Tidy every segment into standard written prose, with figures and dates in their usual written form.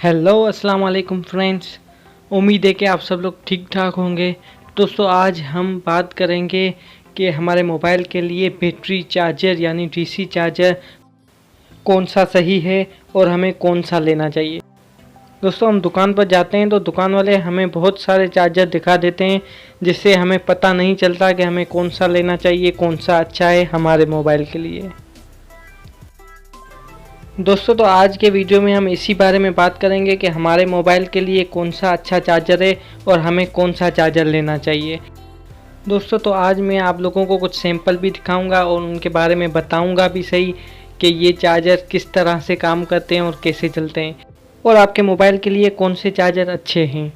Hello अस्सलाम वालेकुम friends. उम्मीद है कि आप सब लोग ठीक ठाक होंगे। दोस्तों आज हम बात करेंगे कि हमारे मोबाइल के लिए बैटरी चार्जर यानी डीसी चार्जर कौन सा सही है और हमें कौन सा लेना चाहिए। दोस्तों हम दुकान पर जाते हैं तो दुकान वाले हमें बहुत सारे चार्जर दिखा देते हैं, जिससे हमें पता नहीं चलता कि हमें कौन सा लेना चाहिए, कौन सा अच्छा है हमारे मोबाइल के लिए। दोस्तों तो आज के वीडियो में हम इसी बारे में बात करेंगे कि हमारे मोबाइल के लिए कौन सा अच्छा चार्जर है और हमें कौन सा चार्जर लेना चाहिए। दोस्तों तो आज मैं आप लोगों को कुछ सैंपल भी दिखाऊंगा और उनके बारे में बताऊंगा भी सही कि ये चार्जर किस तरह से काम करते हैं और कैसे चलते हैं और आपके मोबाइल के लिए कौन से चार्जर अच्छे हैं।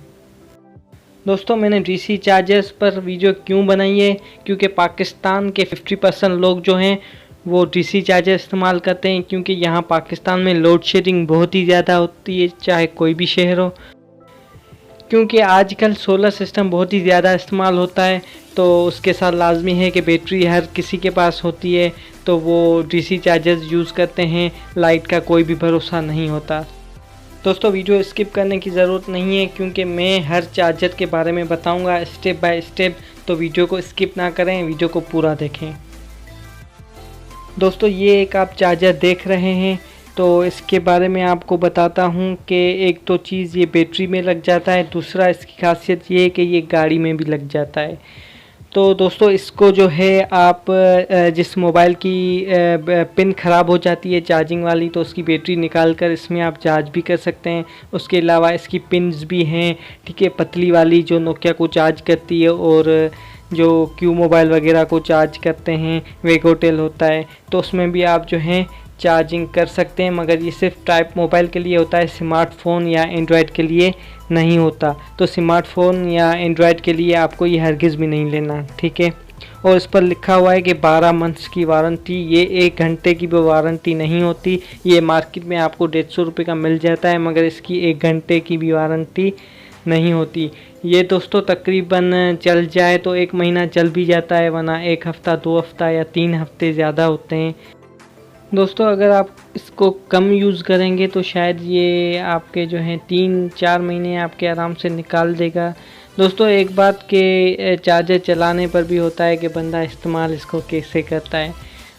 दोस्तों मैंने डीसी चार्जर्स पर वीडियो क्यों बनाई है, क्योंकि पाकिस्तान के 50% लोग जो हैं वो डीसी चार्जर इस्तेमाल करते हैं, क्योंकि यहाँ पाकिस्तान में लोड शेडिंग बहुत ही ज़्यादा होती है, चाहे कोई भी शहर हो। क्योंकि आजकल सोलर सिस्टम बहुत ही ज़्यादा इस्तेमाल होता है, तो उसके साथ लाजमी है कि बैटरी हर किसी के पास होती है, तो वो डीसी चार्जर्स यूज़ करते हैं। लाइट का कोई भी भरोसा नहीं होता। दोस्तों वीडियो स्किप करने की ज़रूरत नहीं है, क्योंकि मैं हर चार्जर के बारे में बताऊंगा स्टेप बाय स्टेप, तो वीडियो को स्किप ना करें, वीडियो को पूरा देखें। दोस्तों ये एक आप चार्जर देख रहे हैं, तो इसके बारे में आपको बताता हूं कि एक तो चीज़ ये बैटरी में लग जाता है, दूसरा इसकी खासियत ये है कि ये गाड़ी में भी लग जाता है। तो दोस्तों इसको जो है आप जिस मोबाइल की पिन ख़राब हो जाती है चार्जिंग वाली, तो उसकी बैटरी निकाल कर इसमें आप चार्ज भी कर सकते हैं। उसके अलावा इसकी पिन्स भी हैं, ठीक है, पतली वाली जो नोकिया को चार्ज करती है और जो क्यू मोबाइल वगैरह को चार्ज करते हैं, वेगोटेल होता है, तो उसमें भी आप जो हैं चार्जिंग कर सकते हैं। मगर ये सिर्फ टाइप मोबाइल के लिए होता है, स्मार्टफ़ोन या एंड्रॉयड के लिए नहीं होता। तो स्मार्टफ़ोन या एंड्रॉयड के लिए आपको ये हरगिज़ भी नहीं लेना, ठीक है। और इस पर लिखा हुआ है कि 12 मंथ्स की वारंटी। ये 1 घंटे की भी वारंटी नहीं होती। ये मार्केट में आपको 150 रुपये का मिल जाता है, मगर इसकी 1 घंटे की भी वारंटी नहीं होती। ये दोस्तों तकरीबन चल जाए तो 1 महीना चल भी जाता है, वरना 1 हफ़्ता 2 हफ़्ता या 3 हफ़्ते ज़्यादा होते हैं। दोस्तों अगर आप इसको कम यूज़ करेंगे तो शायद ये आपके जो हैं 3-4 महीने आपके आराम से निकाल देगा। दोस्तों एक बात के चार्जर चलाने पर भी होता है कि बंदा इस्तेमाल इसको कैसे करता है।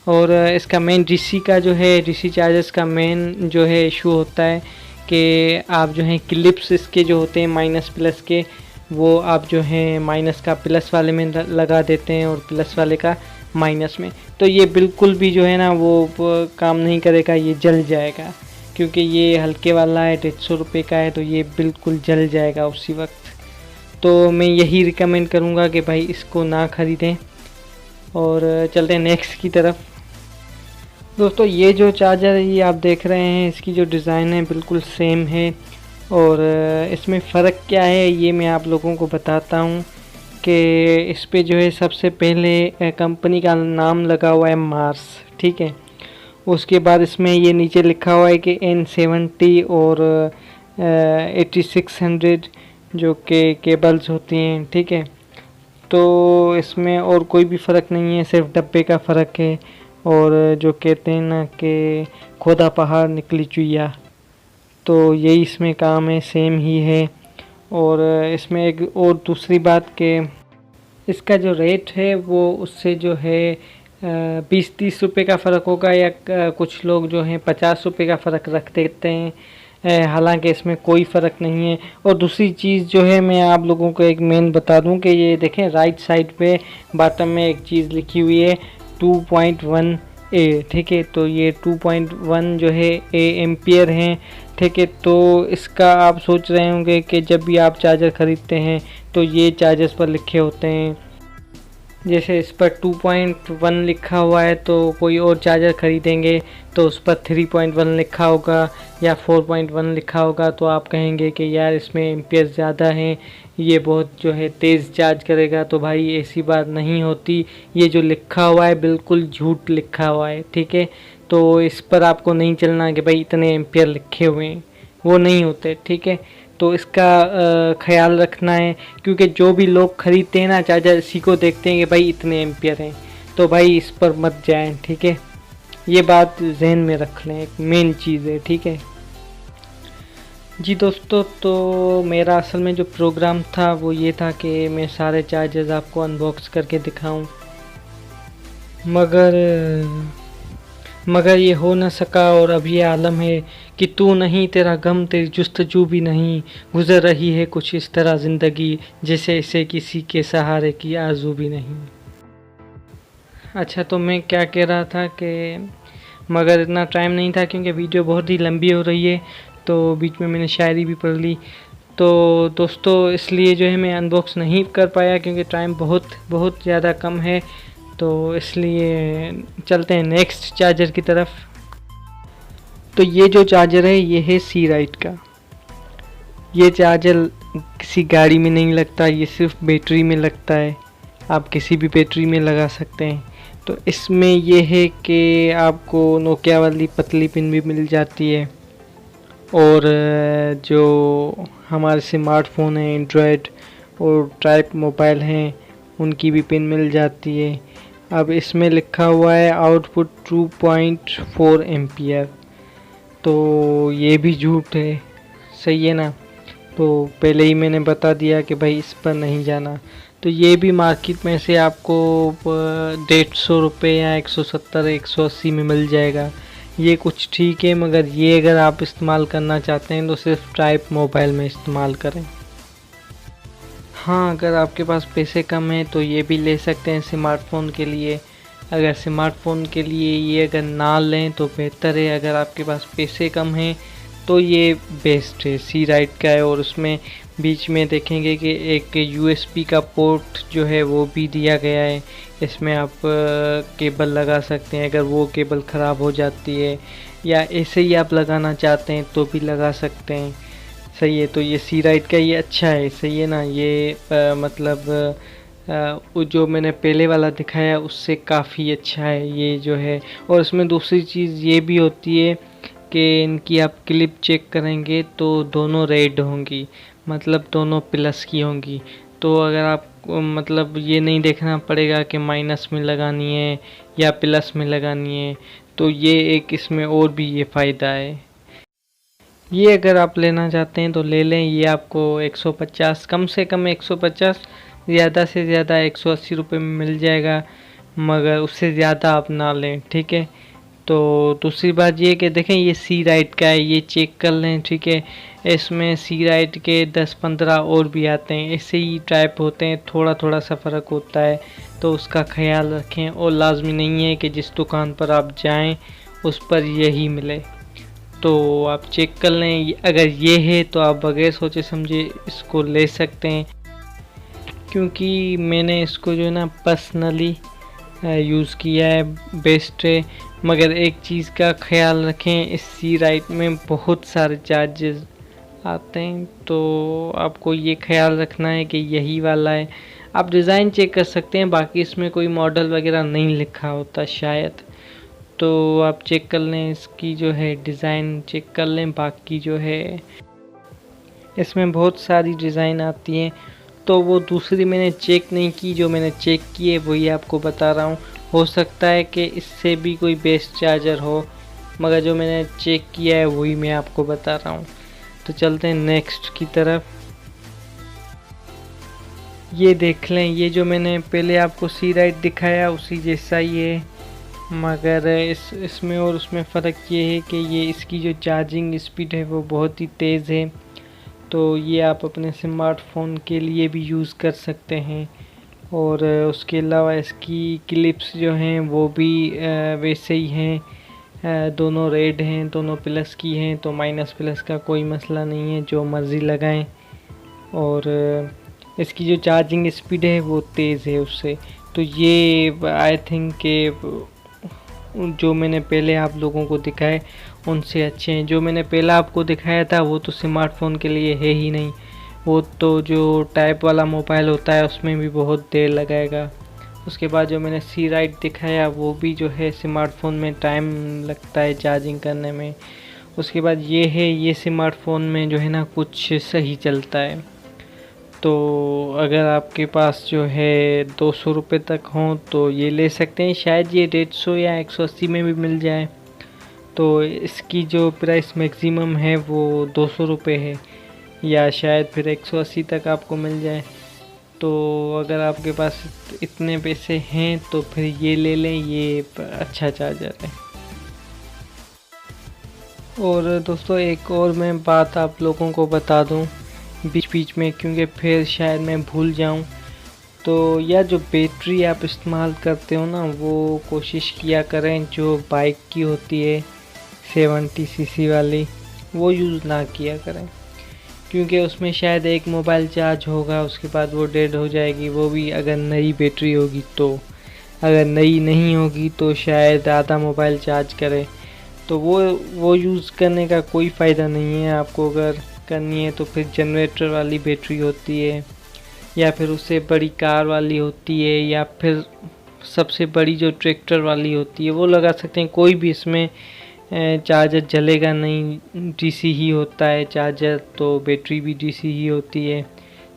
और इसका मेन डीसी का जो है, डीसी चार्जर्स का मेन जो है इशू होता है कि आप जो हैं क्लिप्स इसके जो होते हैं माइनस प्लस के, वो आप जो हैं माइनस का प्लस वाले में लगा देते हैं और प्लस वाले का माइनस में। तो ये बिल्कुल भी जो है ना वो काम नहीं करेगा, ये जल जाएगा, क्योंकि ये हल्के वाला है, 150 रुपये का है, तो ये बिल्कुल जल जाएगा उसी वक्त। तो मैं यही रिकमेंड करूँगा कि भाई इसको ना ख़रीदें। और चलते हैं नेक्स्ट की तरफ। दोस्तों ये जो चार्जर है ये आप देख रहे हैं, इसकी जो डिज़ाइन है बिल्कुल सेम है। और इसमें फ़र्क क्या है ये मैं आप लोगों को बताता हूँ कि इस पे जो है सबसे पहले कंपनी का नाम लगा हुआ है मार्स, ठीक है। उसके बाद इसमें ये नीचे लिखा हुआ है कि N70 और 8600 जो कि केबल्स होती हैं, ठीक है। तो इसमें और कोई भी फ़र्क नहीं है, सिर्फ डब्बे का फ़र्क है। और जो कहते हैं ना कि खोदा पहाड़ निकली चुइया, तो यही इसमें काम है, सेम ही है। और इसमें एक और दूसरी बात कि इसका जो रेट है वो उससे जो है 20-30 रुपये का फ़र्क होगा, या कुछ लोग जो हैं 50 रुपये का फ़र्क रख देते हैं। हालांकि इसमें कोई फ़र्क नहीं है। और दूसरी चीज़ जो है मैं आप लोगों को एक मेन बता दूं कि ये देखें राइट साइड पे बॉटम में एक चीज़ लिखी हुई है 2.1 ए, ठीक है। तो ये 2.1 जो है ए एम्पियर हैं, ठीक है। तो इसका आप सोच रहे होंगे कि जब भी आप चार्जर ख़रीदते हैं तो ये चार्जर्स पर लिखे होते हैं, जैसे इस पर 2.1 लिखा हुआ है तो कोई और चार्जर ख़रीदेंगे तो उस पर 3.1 लिखा होगा या 4.1 लिखा होगा, तो आप कहेंगे कि यार इसमें एम्पियर ज़्यादा हैं, ये बहुत जो है तेज़ चार्ज करेगा। तो भाई ऐसी बात नहीं होती, ये जो लिखा हुआ है बिल्कुल झूठ लिखा हुआ है, ठीक है। तो इस पर आपको नहीं चलना कि भाई इतने एम्पियर लिखे हुए हैं, वो नहीं होते, ठीक है। तो इसका ख्याल रखना है, क्योंकि जो भी लोग ख़रीदते हैं ना चार्जर, इसी को देखते हैं कि भाई इतने एम्पियर हैं, तो भाई इस पर मत जाएं, ठीक है। ये बात जहन में रख लें, एक मेन चीज़ है, ठीक है। जी दोस्तों, तो मेरा असल में जो प्रोग्राम था वो ये था कि मैं सारे चार्जर्स आपको अनबॉक्स करके दिखाऊं, मगर मगर ये हो न सका। और अब ये आलम है कि तू नहीं, तेरा गम तेरी जुस्तजू भी नहीं, गुजर रही है कुछ इस तरह ज़िंदगी जैसे इसे किसी के सहारे की आरज़ू भी नहीं। अच्छा, तो मैं क्या कह रहा था कि मगर इतना टाइम नहीं था क्योंकि वीडियो बहुत ही लंबी हो रही है, तो बीच में मैंने शायरी भी पढ़ ली। तो दोस्तों, इसलिए जो है मैं अनबॉक्स नहीं कर पाया क्योंकि टाइम बहुत बहुत ज़्यादा कम है। तो इसलिए चलते हैं नेक्स्ट चार्जर की तरफ। तो ये जो चार्जर है ये है सी राइट का। ये चार्जर किसी गाड़ी में नहीं लगता, ये सिर्फ बैटरी में लगता है। आप किसी भी बैटरी में लगा सकते हैं। तो इसमें ये है कि आपको नोकिया वाली पतली पिन भी मिल जाती है, और जो हमारे स्मार्टफोन है एंड्रॉयड और टाइप मोबाइल हैं उनकी भी पिन मिल जाती है। अब इसमें लिखा हुआ है आउटपुट 2.4 एम्पियर, तो ये भी झूठ है, सही है ना। तो पहले ही मैंने बता दिया कि भाई इस पर नहीं जाना। तो ये भी मार्केट में से आपको 150 रुपये या 170 180 में मिल जाएगा। ये कुछ ठीक है, मगर ये अगर आप इस्तेमाल करना चाहते हैं तो सिर्फ टाइप मोबाइल में इस्तेमाल करें। हाँ, अगर आपके पास पैसे कम हैं तो ये भी ले सकते हैं स्मार्टफ़ोन के लिए। अगर स्मार्टफ़ोन के लिए ये अगर ना लें तो बेहतर है। अगर आपके पास पैसे कम हैं तो ये बेस्ट है, सी राइट का है। और उसमें बीच में देखेंगे कि एक यूएसबी का पोर्ट जो है वो भी दिया गया है। इसमें आप केबल लगा सकते हैं अगर वो केबल ख़राब हो जाती है, या ऐसे ही आप लगाना चाहते हैं तो भी लगा सकते हैं। सही है, तो ये सी राइट का ये अच्छा है, सही है ना। ये मतलब वो जो मैंने पहले वाला दिखाया उससे काफ़ी अच्छा है ये जो है। और इसमें दूसरी चीज़ ये भी होती है कि इनकी आप क्लिप चेक करेंगे तो दोनों रेड होंगी, मतलब दोनों प्लस की होंगी। तो अगर आप मतलब ये नहीं देखना पड़ेगा कि माइनस में लगानी है या प्लस में लगानी है। तो ये एक इसमें और भी ये फ़ायदा है। ये अगर आप लेना चाहते हैं तो ले लें। ये आपको 150, कम से कम 150, ज़्यादा से ज़्यादा 180 रुपये में मिल जाएगा, मगर उससे ज़्यादा आप ना लें, ठीक है। तो दूसरी बात ये कि देखें ये सी राइट का है, ये चेक कर लें, ठीक है। इसमें सी राइट के 10-15 और भी आते हैं, ऐसे ही टाइप होते हैं, थोड़ा थोड़ा सा फ़र्क होता है, तो उसका ख्याल रखें। और लाजमी नहीं है कि जिस दुकान पर आप जाएं उस पर यही मिले, तो आप चेक कर लें। अगर ये है तो आप बगैर सोचे समझे इसको ले सकते हैं, क्योंकि मैंने इसको जो है ना पर्सनली यूज़ किया है, बेस्ट है। मगर एक चीज़ का ख्याल रखें, इस सी राइट में बहुत सारे चार्जेस आते हैं, तो आपको ये ख्याल रखना है कि यही वाला है। आप डिज़ाइन चेक कर सकते हैं, बाकी इसमें कोई मॉडल वगैरह नहीं लिखा होता शायद, तो आप चेक कर लें, इसकी जो है डिज़ाइन चेक कर लें। बाकी जो है इसमें बहुत सारी डिज़ाइन आती हैं, तो वो दूसरी मैंने चेक नहीं की, जो मैंने चेक की है वही आपको बता रहा हूँ। हो सकता है कि इससे भी कोई बेस्ट चार्जर हो, मगर जो मैंने चेक किया है वही मैं आपको बता रहा हूँ। तो चलते हैं नेक्स्ट की तरफ। ये देख लें, ये जो मैंने पहले आपको सी राइट दिखाया उसी जैसा ही है, मगर इसमें और उसमें फ़र्क ये है कि ये इसकी जो चार्जिंग स्पीड है वो बहुत ही तेज़ है। तो ये आप अपने स्मार्टफोन के लिए भी यूज़ कर सकते हैं। और उसके अलावा इसकी क्लिप्स जो हैं वो भी वैसे ही हैं, दोनों रेड हैं, दोनों प्लस की हैं, तो माइनस प्लस का कोई मसला नहीं है, जो मर्ज़ी लगाएं। और इसकी जो चार्जिंग स्पीड है वो तेज़ है उससे। तो ये आई थिंक के जो मैंने पहले आप लोगों को दिखाए उनसे अच्छे हैं। जो मैंने पहला आपको दिखाया था वो तो स्मार्टफ़ोन के लिए है ही नहीं, वो तो जो टाइप वाला मोबाइल होता है उसमें भी बहुत देर लगाएगा। उसके बाद जो मैंने सी राइट दिखाया वो भी जो है स्मार्टफ़ोन में टाइम लगता है चार्जिंग करने में। उसके बाद ये है, ये स्मार्टफ़ोन में जो है ना कुछ सही चलता है। तो अगर आपके पास जो है 200 रुपये तक हों तो ये ले सकते हैं, शायद ये 150 या 180 में भी मिल जाए। तो इसकी जो प्राइस मैक्सिमम है वो 200 रुपये है, या शायद फिर 180 तक आपको मिल जाए। तो अगर आपके पास इतने पैसे हैं तो फिर ये ले लें, ये अच्छा चार्जर है। और दोस्तों एक और मैं बात आप लोगों को बता दूं बीच बीच में, क्योंकि फिर शायद मैं भूल जाऊं। तो यह जो बैटरी आप इस्तेमाल करते हो ना, वो कोशिश किया करें जो बाइक की होती है 70 सीसी वाली, वो यूज़ ना किया करें, क्योंकि उसमें शायद एक मोबाइल चार्ज होगा, उसके बाद वो डेड हो जाएगी, वो भी अगर नई बैटरी होगी तो। अगर नई नहीं होगी तो शायद आधा मोबाइल चार्ज करे, तो वो यूज़ करने का कोई फ़ायदा नहीं है। आपको अगर करनी है तो फिर जनरेटर वाली बैटरी होती है, या फिर उससे बड़ी कार वाली होती है, या फिर सबसे बड़ी जो ट्रैक्टर वाली होती है वो लगा सकते हैं। कोई भी इसमें चार्जर जलेगा नहीं, डीसी ही होता है चार्जर, तो बैटरी भी डीसी ही होती है,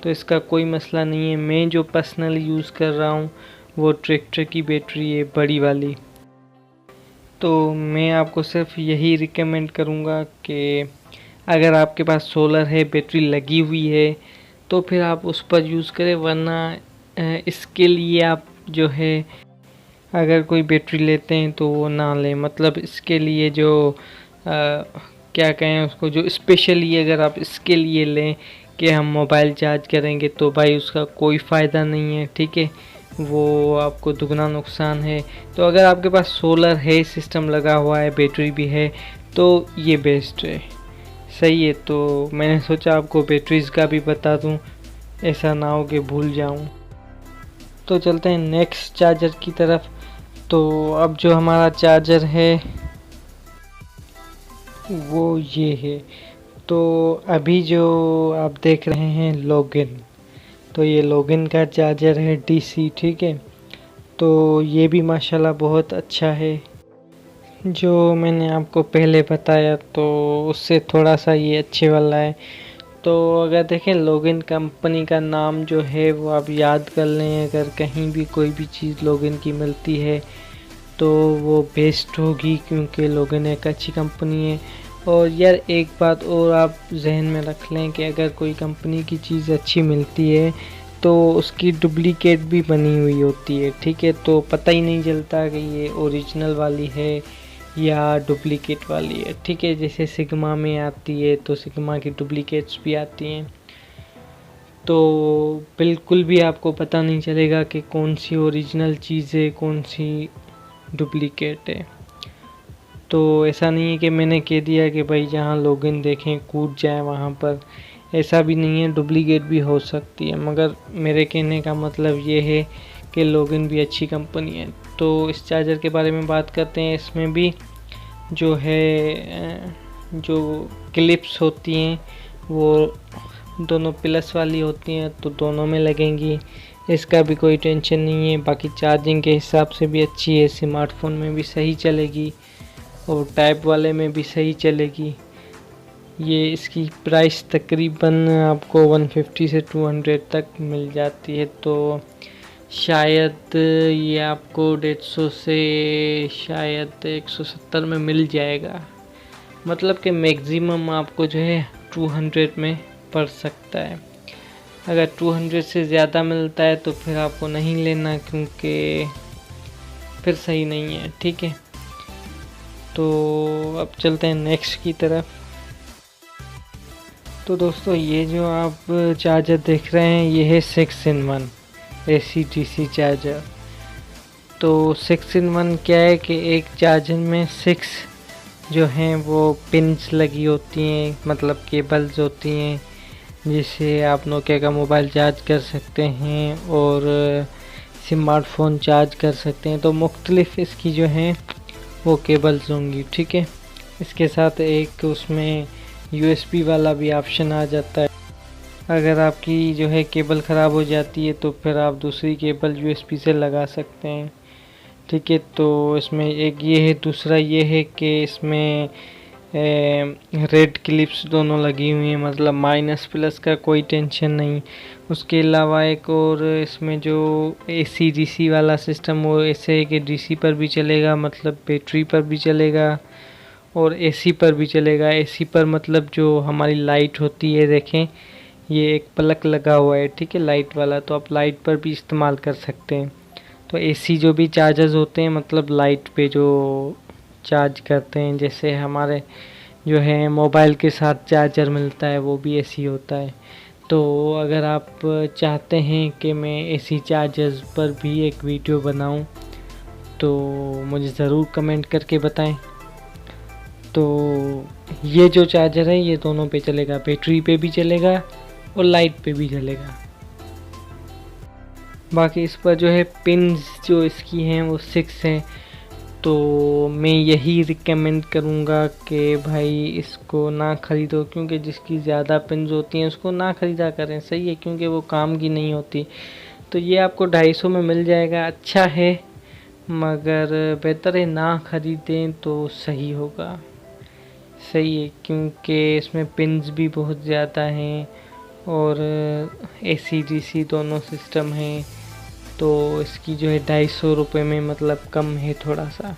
तो इसका कोई मसला नहीं है। मैं जो पर्सनली यूज़ कर रहा हूँ वो ट्रैक्टर की बैटरी है, बड़ी वाली। तो मैं आपको सिर्फ यही रिकमेंड करूँगा कि अगर आपके पास सोलर है, बैटरी लगी हुई है, तो फिर आप उस पर यूज़ करें, वरना इसके लिए आप जो है अगर कोई बैटरी लेते हैं तो वो ना लें। मतलब इसके लिए जो क्या कहें उसको, जो स्पेशली अगर आप इसके लिए लें कि हम मोबाइल चार्ज करेंगे, तो भाई उसका कोई फ़ायदा नहीं है, ठीक है, वो आपको दुगना नुकसान है। तो अगर आपके पास सोलर है, सिस्टम लगा हुआ है, बैटरी भी है, तो ये बेस्ट है, सही है। तो मैंने सोचा आपको बैटरीज़ का भी बता दूं, ऐसा ना हो कि भूल जाऊं। तो चलते हैं नेक्स्ट चार्जर की तरफ। तो अब जो हमारा चार्जर है वो ये है। तो अभी जो आप देख रहे हैं लोगिन, तो ये लोगिन का चार्जर है डीसी, ठीक है। तो ये भी माशाल्लाह बहुत अच्छा है। जो मैंने आपको पहले बताया तो उससे थोड़ा सा ये अच्छे वाला है। तो अगर देखें लोगिन कंपनी का नाम जो है वो आप याद कर लें, अगर कहीं भी कोई भी चीज़ लोगिन की मिलती है तो वो बेस्ट होगी, क्योंकि लोगिन एक अच्छी कंपनी है। और यार एक बात और आप जहन में रख लें कि अगर कोई कंपनी की चीज़ अच्छी मिलती है तो उसकी डुप्लीकेट भी बनी हुई होती है, ठीक है। तो पता ही नहीं चलता कि ये ओरिजिनल वाली है या डुप्लीकेट वाली है, ठीक है। जैसे सिग्मा में आती है तो सिग्मा की डुप्लीकेट्स भी आती हैं, तो बिल्कुल भी आपको पता नहीं चलेगा कि कौन सी ओरिजिनल चीज़ है, कौन सी डुप्लीकेट है। तो ऐसा नहीं है कि मैंने कह दिया कि भाई जहाँ लोगिन देखें कूद जाए वहाँ पर, ऐसा भी नहीं है, डुप्लीकेट भी हो सकती है। मगर मेरे कहने का मतलब ये है कि लोगिन भी अच्छी कंपनी है। तो इस चार्जर के बारे में बात करते हैं। इसमें भी जो है जो क्लिप्स होती हैं वो दोनों प्लस वाली होती हैं, तो दोनों में लगेंगी, इसका भी कोई टेंशन नहीं है। बाकी चार्जिंग के हिसाब से भी अच्छी है, स्मार्टफोन में भी सही चलेगी और टाइप वाले में भी सही चलेगी। ये इसकी प्राइस तकरीबन आपको 150 से 200 तक मिल जाती है, तो शायद ये आपको 150 से शायद 170 में मिल जाएगा। मतलब कि मैक्सिमम आपको जो है 200 में पड़ सकता है। अगर 200 से ज़्यादा मिलता है तो फिर आपको नहीं लेना, क्योंकि फिर सही नहीं है, ठीक है। तो अब चलते हैं नेक्स्ट की तरफ। तो दोस्तों ये जो आप चार्जर देख रहे हैं ये है 6-in-1 AC/DC चार्जर। तो 6-in-1 क्या है कि एक चार्जर में 6 जो हैं वो पिन्स लगी होती हैं, मतलब केबल्स होती हैं, जिससे आप नोकिया का मोबाइल चार्ज कर सकते हैं और स्मार्टफोन चार्ज कर सकते हैं। तो मुख्तलिफ इसकी जो हैं वो केबल्स होंगी, ठीक है। इसके साथ एक उसमें USB वाला भी ऑप्शन आ जाता है। अगर आपकी जो है केबल ख़राब हो जाती है तो फिर आप दूसरी केबल USB से लगा सकते हैं, ठीक है। तो इसमें एक ये है, दूसरा ये है कि इसमें रेड क्लिप्स दोनों लगी हुई हैं, मतलब माइनस प्लस का कोई टेंशन नहीं। उसके अलावा एक और इसमें जो AC/DC वाला सिस्टम वो ऐसे है कि DC पर भी चलेगा, मतलब बैटरी पर भी चलेगा और एसी पर भी चलेगा। एसी पर मतलब जो हमारी लाइट होती है, देखें ये एक प्लग लगा हुआ है, ठीक है, लाइट वाला, तो आप लाइट पर भी इस्तेमाल कर सकते हैं। तो एसी जो भी चार्जर्स होते हैं, मतलब लाइट पे जो चार्ज करते हैं, जैसे हमारे जो है मोबाइल के साथ चार्जर मिलता है, वो भी एसी होता है। तो अगर आप चाहते हैं कि मैं एसी चार्जर्स पर भी एक वीडियो बनाऊं, तो मुझे ज़रूर कमेंट करके बताएं। तो ये जो चार्जर है ये दोनों पे चलेगा, बैटरी पे भी चलेगा और लाइट पे भी चलेगा। बाकी इस पर जो है पिन्स जो इसकी हैं वो 6 हैं। तो मैं यही रिकमेंड करूँगा कि भाई इसको ना ख़रीदो, क्योंकि जिसकी ज़्यादा पिन्स होती हैं उसको ना ख़रीदा करें, सही है, क्योंकि वो काम की नहीं होती। तो ये आपको 250 में मिल जाएगा, अच्छा है, मगर बेहतर है ना ख़रीदें तो सही होगा, सही है, क्योंकि इसमें पिन्स भी बहुत ज़्यादा हैं और AC DC दोनों सिस्टम हैं। तो इसकी जो है 250 रुपये में मतलब कम है थोड़ा सा,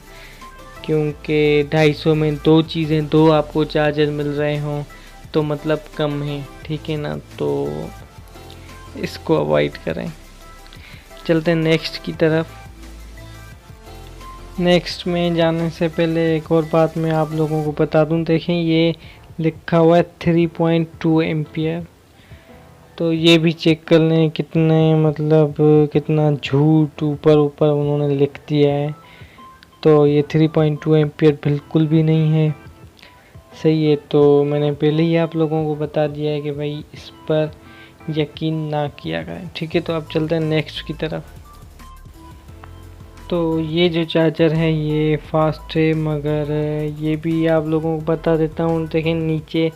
क्योंकि 250 में दो चीज़ें, दो आपको चार्जर मिल रहे हों तो मतलब कम है, ठीक है ना। तो इसको अवॉइड करें। चलते हैं नेक्स्ट की तरफ। नेक्स्ट में जाने से पहले एक और बात मैं आप लोगों को बता दूं, देखें ये लिखा हुआ है 3.2 एम्पियर। तो ये भी चेक कर लें कितने, मतलब कितना झूठ ऊपर ऊपर उन्होंने लिख दिया है। तो ये 3.2 एम्पियर बिल्कुल भी नहीं है, सही है। तो मैंने पहले ही आप लोगों को बता दिया है कि भाई इस पर यकीन ना किया गया, ठीक है। तो अब चलते हैं नेक्स्ट की तरफ। तो ये जो चार्जर है ये फास्ट है, मगर ये भी आप लोगों को बता देता हूँ, देखें नीचे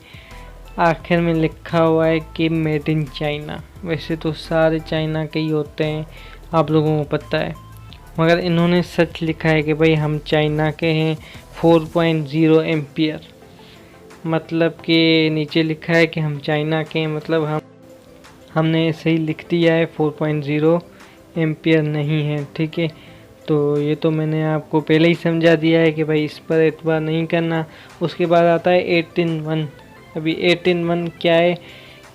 आखिर में लिखा हुआ है कि मेड इन चाइना। वैसे तो सारे चाइना के ही होते हैं, आप लोगों को पता है, मगर इन्होंने सच लिखा है कि भाई हम चाइना के हैं, 4.0 एम्पियर। मतलब कि नीचे लिखा है कि हम चाइना के हैं, मतलब हमने सही लिख दिया है, 4.0 एम्पियर नहीं है, ठीक है। तो ये तो मैंने आपको पहले ही समझा दिया है कि भाई इस पर एतबार नहीं करना। उसके बाद आता है 8-in-1। अभी 8-in-1 क्या है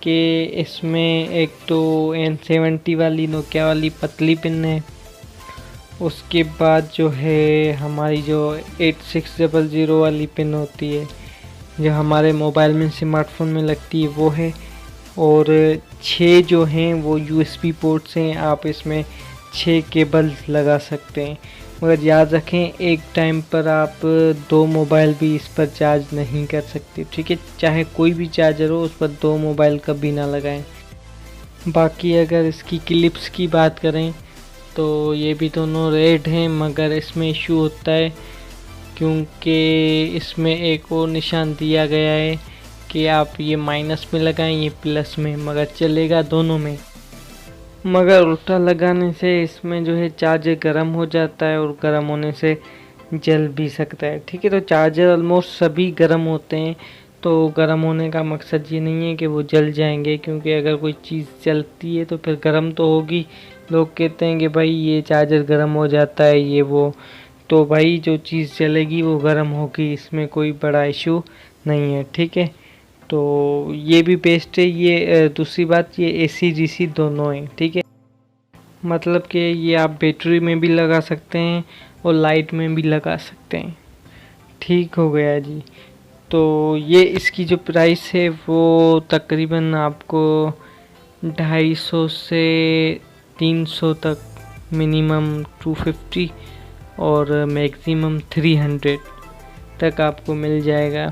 कि इसमें एक तो N70 वाली नोकिया वाली पतली पिन है, उसके बाद जो है हमारी जो 8600 वाली पिन होती है जो हमारे मोबाइल में स्मार्टफोन में लगती है वो है, और 6 जो हैं वो USB पोर्ट्स हैं, आप इसमें 6 केबल लगा सकते हैं। मगर याद रखें एक टाइम पर आप 2 मोबाइल भी इस पर चार्ज नहीं कर सकते, ठीक है। चाहे कोई भी चार्जर हो उस पर 2 मोबाइल कभी ना लगाएं। बाकी अगर इसकी क्लिप्स की बात करें तो ये भी दोनों रेड हैं, मगर इसमें इशू होता है क्योंकि इसमें एक और निशान दिया गया है कि आप ये माइनस में लगाएं, ये प्लस में, मगर चलेगा दोनों में। मगर उल्टा लगाने से इसमें जो है चार्जर गर्म हो जाता है और गर्म होने से जल भी सकता है, ठीक है। तो चार्जर ऑलमोस्ट सभी गर्म होते हैं, तो गर्म होने का मकसद ये नहीं है कि वो जल जाएंगे, क्योंकि अगर कोई चीज़ जलती है तो फिर गर्म तो होगी। लोग कहते हैं कि भाई ये चार्जर गर्म हो जाता है ये वो, तो भाई जो चीज़ जलेगी वो गर्म होगी, इसमें कोई बड़ा इशू नहीं है, ठीक है। तो ये भी बेस्ट है। ये दूसरी बात, ये AC DC दोनों हैं, ठीक है। मतलब कि ये आप बैटरी में भी लगा सकते हैं और लाइट में भी लगा सकते हैं, ठीक हो गया जी। तो ये इसकी जो प्राइस है वो तकरीबन आपको 250 से 300 तक, मिनिमम 250 और मैक्सिमम 300 तक आपको मिल जाएगा,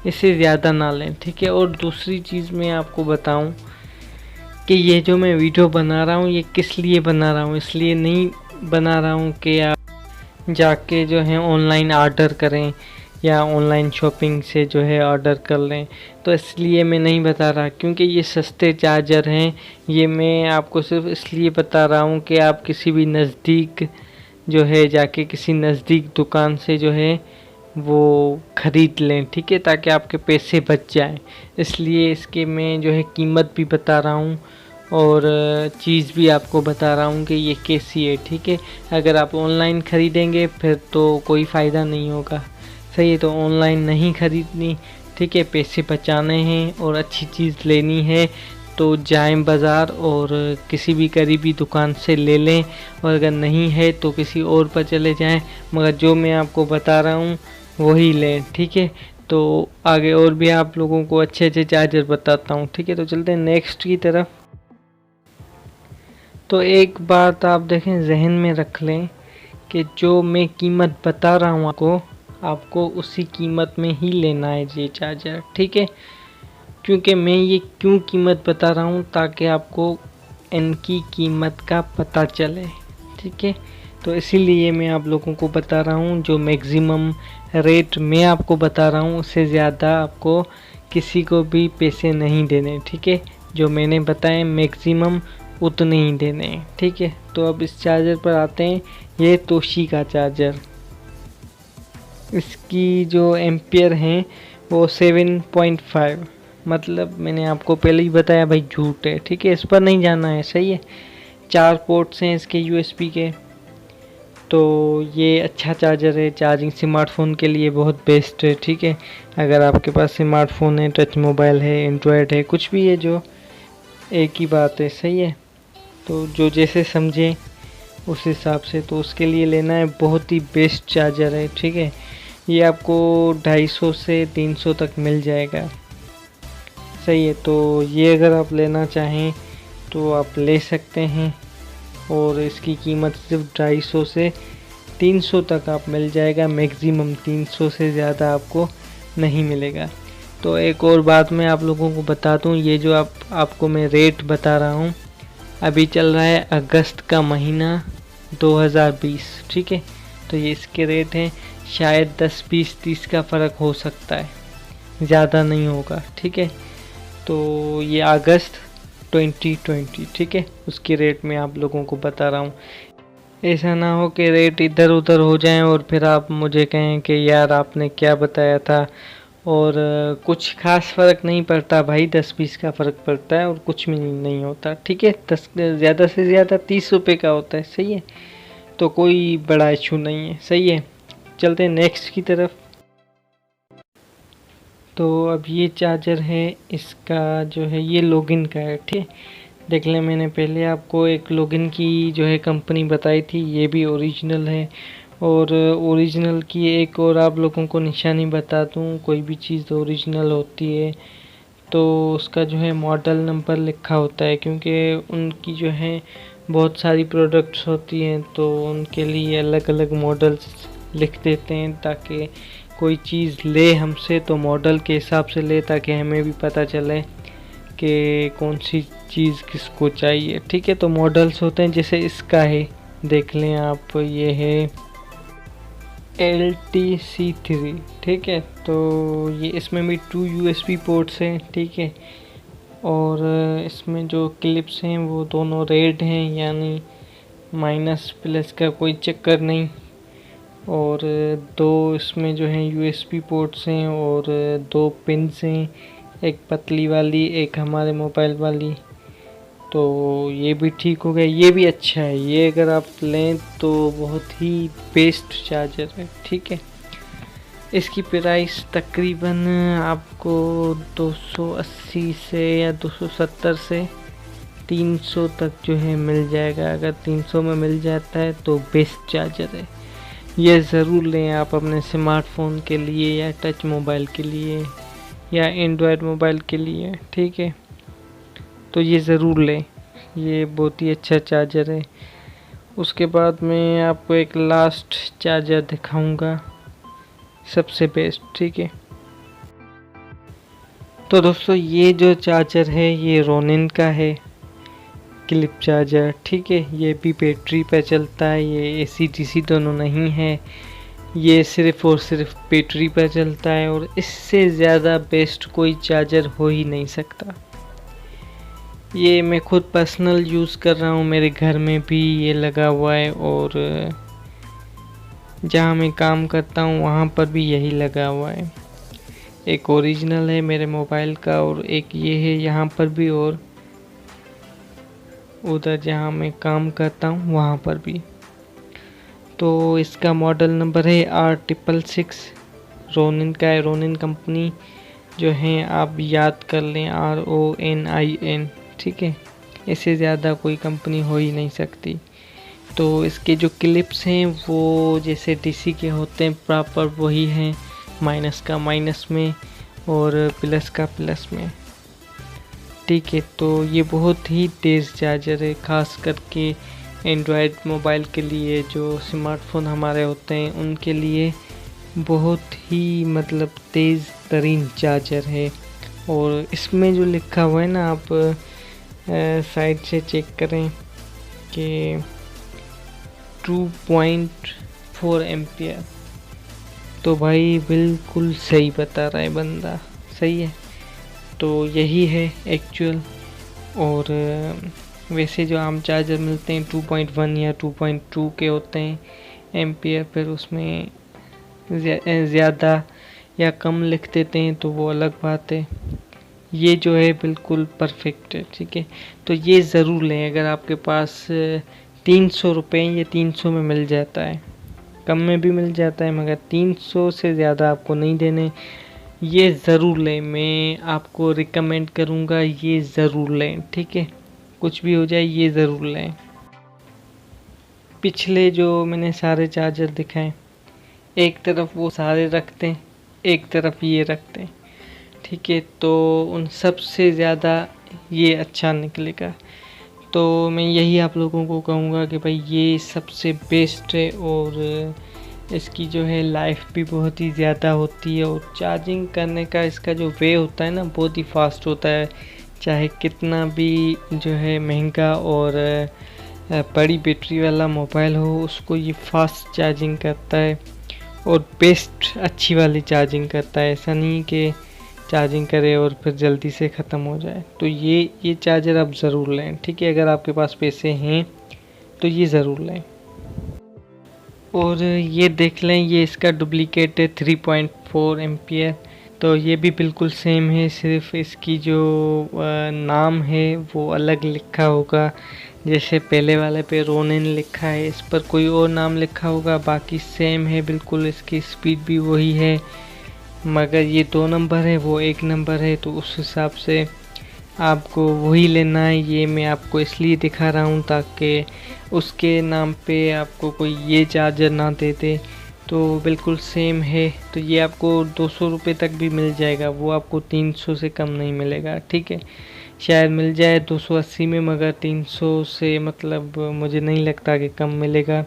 इससे ज़्यादा ना लें, ठीक है। और दूसरी चीज़ मैं आपको बताऊं कि ये जो मैं वीडियो बना रहा हूँ ये किस लिए बना रहा हूँ, इसलिए नहीं बना रहा हूँ कि आप जाके जो है ऑनलाइन ऑर्डर करें या ऑनलाइन शॉपिंग से जो है ऑर्डर कर लें, तो इसलिए मैं नहीं बता रहा, क्योंकि ये सस्ते चार्जर हैं। ये मैं आपको सिर्फ इसलिए बता रहा हूँ कि आप किसी भी नज़दीक जो है जाके किसी नज़दीक दुकान से जो है वो ख़रीद लें, ठीक है, ताकि आपके पैसे बच जाएं। इसलिए इसके मैं जो है कीमत भी बता रहा हूँ और चीज़ भी आपको बता रहा हूँ कि ये कैसी है, ठीक है। अगर आप ऑनलाइन ख़रीदेंगे फिर तो कोई फ़ायदा नहीं होगा, सही है, तो ऑनलाइन नहीं खरीदनी, ठीक है। पैसे बचाने हैं और अच्छी चीज़ लेनी है तो जाएं बाज़ार और किसी भी करीबी दुकान से ले लें, और अगर नहीं है तो किसी और पर चले जाएं, मगर जो मैं आपको बता रहा हूँ वही लें, ठीक है। तो आगे और भी आप लोगों को अच्छे अच्छे चार्जर बताता हूँ, ठीक है। तो चलते हैं नेक्स्ट की तरफ। तो एक बात आप देखें, जहन में रख लें कि जो मैं कीमत बता रहा हूँ आपको उसी कीमत में ही लेना है ये चार्जर, ठीक है। क्योंकि मैं ये क्यों कीमत बता रहा हूँ, ताकि आपको इनकी कीमत का पता चले, ठीक है। तो इसीलिए मैं आप लोगों को बता रहा हूँ, जो मैक्सिमम रेट मैं आपको बता रहा हूँ उससे ज़्यादा आपको किसी को भी पैसे नहीं देने, ठीक है। जो मैंने बताए मैक्सिमम उतने ही देने हैं, ठीक है। तो अब इस चार्जर पर आते हैं। ये तोशी का चार्जर, इसकी जो एम्पियर हैं वो 7.5, मतलब मैंने आपको पहले ही बताया भाई झूठ है, ठीक है। इस पर नहीं जाना है, सही है। 4 पोर्ट्स हैं इसके यूएसबी के, तो ये अच्छा चार्जर है। चार्जिंग स्मार्टफोन के लिए बहुत बेस्ट है, ठीक है। अगर आपके पास स्मार्टफोन है, टच मोबाइल है, एंड्रॉयड है, कुछ भी है, जो एक ही बात है, सही है। तो जो जैसे समझें उस हिसाब से तो उसके लिए लेना है। बहुत ही बेस्ट चार्जर है, ठीक है। ये आपको 250 से 300 तक मिल जाएगा, सही है। तो ये अगर आप लेना चाहें तो आप ले सकते हैं, और इसकी कीमत सिर्फ 250 से 300 तक आप मिल जाएगा। मैक्सिमम 300 से ज़्यादा आपको नहीं मिलेगा। तो एक और बात मैं आप लोगों को बता दूं, ये जो आपको मैं रेट बता रहा हूं, अभी चल रहा है अगस्त का महीना 2020, ठीक है। तो ये इसके रेट हैं, शायद 10, 20, 30 का फ़र्क हो सकता है, ज़्यादा नहीं होगा, ठीक है। तो ये अगस्त 2020, ठीक है, उसकी रेट मैं आप लोगों को बता रहा हूँ। ऐसा ना हो कि रेट इधर उधर हो जाएं और फिर आप मुझे कहें कि यार आपने क्या बताया था, और कुछ खास फ़र्क नहीं पड़ता भाई, 10-20 का फ़र्क पड़ता है और कुछ भी नहीं होता, ठीक है। 10 ज़्यादा से ज़्यादा 30 रुपये का होता है, सही है। तो कोई बड़ा इशू नहीं है, सही है। चलते हैं नेक्स्ट की तरफ। तो अब ये चार्जर है, इसका जो है ये लॉगिन का है, ठीक है। देख लें, मैंने पहले आपको एक लॉगिन की जो है कंपनी बताई थी, ये भी ओरिजिनल है। और ओरिजिनल की एक और आप लोगों को निशानी बता दूं, कोई भी चीज़ ओरिजिनल होती है तो उसका जो है मॉडल नंबर लिखा होता है, क्योंकि उनकी जो है बहुत सारी प्रोडक्ट्स होती हैं तो उनके लिए अलग अलग मॉडल्स लिख देते हैं, ताकि कोई चीज़ ले हमसे तो मॉडल के हिसाब से ले, ताकि हमें भी पता चले कि कौन सी चीज़ किसको चाहिए, ठीक है। तो मॉडल्स होते हैं, जैसे इसका है, देख लें आप, ये है LTC3, ठीक है। तो ये इसमें भी 2 USB पोर्ट्स हैं, ठीक है। और इसमें जो क्लिप्स हैं वो दोनों रेड हैं, यानी माइनस प्लस का कोई चक्कर नहीं। और 2 इसमें जो हैं USB पोर्ट्स हैं, और 2 पिन्स हैं, एक पतली वाली, एक हमारे मोबाइल वाली। तो ये भी ठीक हो गया, ये भी अच्छा है। ये अगर आप लें तो बहुत ही बेस्ट चार्जर है, ठीक है। इसकी प्राइस तकरीबन आपको 280 से या 270 से 300 तक जो है मिल जाएगा। अगर 300 में मिल जाता है तो बेस्ट चार्जर है, ये ज़रूर लें आप अपने स्मार्टफोन के लिए, या टच मोबाइल के लिए, या एंड्रॉयड मोबाइल के लिए, ठीक है। तो ये ज़रूर लें, ये बहुत ही अच्छा चार्जर है। उसके बाद मैं आपको एक लास्ट चार्जर दिखाऊंगा, सबसे बेस्ट, ठीक है। तो दोस्तों ये जो चार्जर है ये रोनिन का है, क्लिप चार्जर, ठीक है। ये भी बैटरी पर चलता है, ये AC DC दोनों नहीं है, ये सिर्फ़ और सिर्फ बैटरी पर चलता है, और इससे ज़्यादा बेस्ट कोई चार्जर हो ही नहीं सकता। ये मैं खुद पर्सनल यूज़ कर रहा हूँ, मेरे घर में भी ये लगा हुआ है, और जहाँ मैं काम करता हूँ वहाँ पर भी यही लगा हुआ है। एक ओरिजिनल है मेरे मोबाइल का, और एक ये है यहाँ पर भी, और उधर जहाँ मैं काम करता हूँ वहाँ पर भी। तो इसका मॉडल नंबर है R666 रोनिन का है। रोनिन कंपनी जो है आप याद कर लें, RONIN, ठीक है। इससे ज़्यादा कोई कंपनी हो ही नहीं सकती। तो इसके जो क्लिप्स हैं वो जैसे DC के होते हैं प्रॉपर वही हैं, माइनस का माइनस में और प्लस का प्लस में, ठीक है। तो ये बहुत ही तेज़ चार्जर है, ख़ास करके एंड्रॉयड मोबाइल के लिए, जो स्मार्टफोन हमारे होते हैं उनके लिए बहुत ही मतलब तेज़ तरीन चार्जर है। और इसमें जो लिखा हुआ है ना, आप साइड से चेक करें कि 2.4 एम्पियर, तो भाई बिल्कुल सही बता रहा है बंदा, सही है। तो यही है एक्चुअल। और वैसे जो आम चार्जर मिलते हैं 2.1 या 2.2 के होते हैं एम्पियर, फिर उसमें ज़्यादा या कम लिख देते हैं तो वो अलग बात है। ये जो है बिल्कुल परफेक्ट है, ठीक है। तो ये ज़रूर लें, अगर आपके पास 300 रुपये, ये 300 में मिल जाता है, कम में भी मिल जाता है, मगर 300 से ज़्यादा आपको नहीं देने। ये ज़रूर लें, मैं आपको रिकमेंड करूँगा, ये ज़रूर लें, ठीक है। कुछ भी हो जाए ये ज़रूर लें। पिछले जो मैंने सारे चार्जर दिखाए, एक तरफ वो सारे रखते हैं, एक तरफ ये रखते हैं, ठीक है। तो उन सब से ज़्यादा ये अच्छा निकलेगा। तो मैं यही आप लोगों को कहूँगा कि भाई ये सबसे बेस्ट है, और इसकी जो है लाइफ भी बहुत ही ज़्यादा होती है, और चार्जिंग करने का इसका जो वे होता है ना, बहुत ही फास्ट होता है। चाहे कितना भी जो है महंगा और बड़ी बैटरी वाला मोबाइल हो, उसको ये फास्ट चार्जिंग करता है और बेस्ट अच्छी वाली चार्जिंग करता है। ऐसा नहीं कि चार्जिंग करे और फिर जल्दी से ख़त्म हो जाए। तो ये चार्जर आप ज़रूर लें, ठीक है। अगर आपके पास पैसे हैं तो ये ज़रूर लें। और ये देख लें, ये इसका डुप्लीकेट है 3.4 एम्पियर। तो ये भी बिल्कुल सेम है, सिर्फ इसकी जो नाम है वो अलग लिखा होगा। जैसे पहले वाले पे रोनिन लिखा है, इस पर कोई और नाम लिखा होगा, बाकी सेम है बिल्कुल। इसकी स्पीड भी वही है, मगर ये 2 नंबर है, वो 1 नंबर है, तो उस हिसाब से आपको वही लेना है। ये मैं आपको इसलिए दिखा रहा हूँ ताकि उसके नाम पे आपको कोई ये चार्जर ना दे दे। तो बिल्कुल सेम है। तो ये आपको 200 रुपये तक भी मिल जाएगा, वो आपको 300 से कम नहीं मिलेगा, ठीक है। शायद मिल जाए 280 में, मगर 300 से मतलब मुझे नहीं लगता कि कम मिलेगा।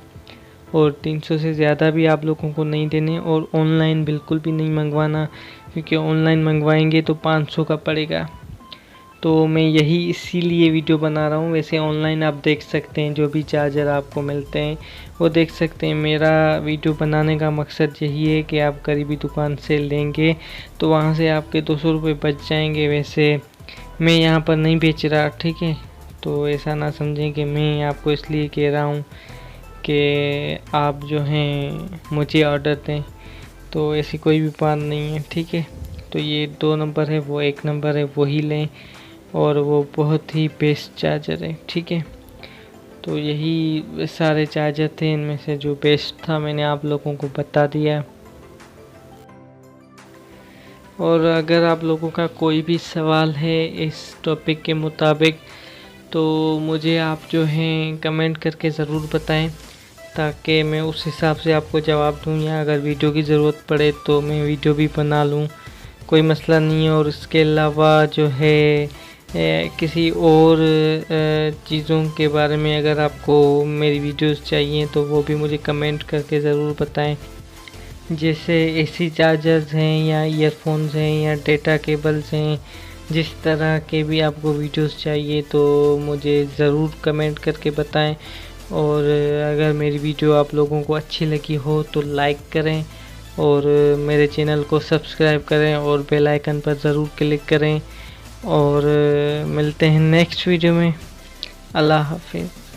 और 300 से ज़्यादा भी आप लोगों को नहीं देने, और ऑनलाइन बिल्कुल भी नहीं मंगवाना, क्योंकि ऑनलाइन मंगवाएंगे तो 500 का पड़ेगा। तो मैं यही इसीलिए वीडियो बना रहा हूँ। वैसे ऑनलाइन आप देख सकते हैं, जो भी चार्जर आपको मिलते हैं वो देख सकते हैं। मेरा वीडियो बनाने का मकसद यही है कि आप करीबी दुकान से लेंगे तो वहाँ से आपके 200 रुपये बच जाएंगे। वैसे मैं यहाँ पर नहीं बेच रहा, ठीक है। तो ऐसा ना समझें कि मैं आपको इसलिए कह रहा हूँ कि आप जो हैं मुझे ऑर्डर दें, तो ऐसी कोई भी बात नहीं है, ठीक है। तो ये 2 नंबर है, वो 1 नंबर है, वही लें, और वो बहुत ही बेस्ट चार्जर है, ठीक है। तो यही सारे चार्जर थे, इनमें से जो बेस्ट था मैंने आप लोगों को बता दिया। और अगर आप लोगों का कोई भी सवाल है इस टॉपिक के मुताबिक, तो मुझे आप जो हैं कमेंट करके ज़रूर बताएं, ताकि मैं उस हिसाब से आपको जवाब दूं, या अगर वीडियो की ज़रूरत पड़े तो मैं वीडियो भी बना लूं, कोई मसला नहीं है। और इसके अलावा जो है किसी और चीज़ों के बारे में अगर आपको मेरी वीडियोस चाहिए तो वो भी मुझे कमेंट करके ज़रूर बताएं। जैसे AC चार्जर्स हैं, या ईयरफोन्स हैं, या डेटा केबल्स हैं, जिस तरह के भी आपको वीडियोस चाहिए तो मुझे ज़रूर कमेंट करके बताएं। और अगर मेरी वीडियो आप लोगों को अच्छी लगी हो तो लाइक करें, और मेरे चैनल को सब्सक्राइब करें, और बेल आइकन पर ज़रूर क्लिक करें। और मिलते हैं नेक्स्ट वीडियो में। अल्लाह हाफिज़।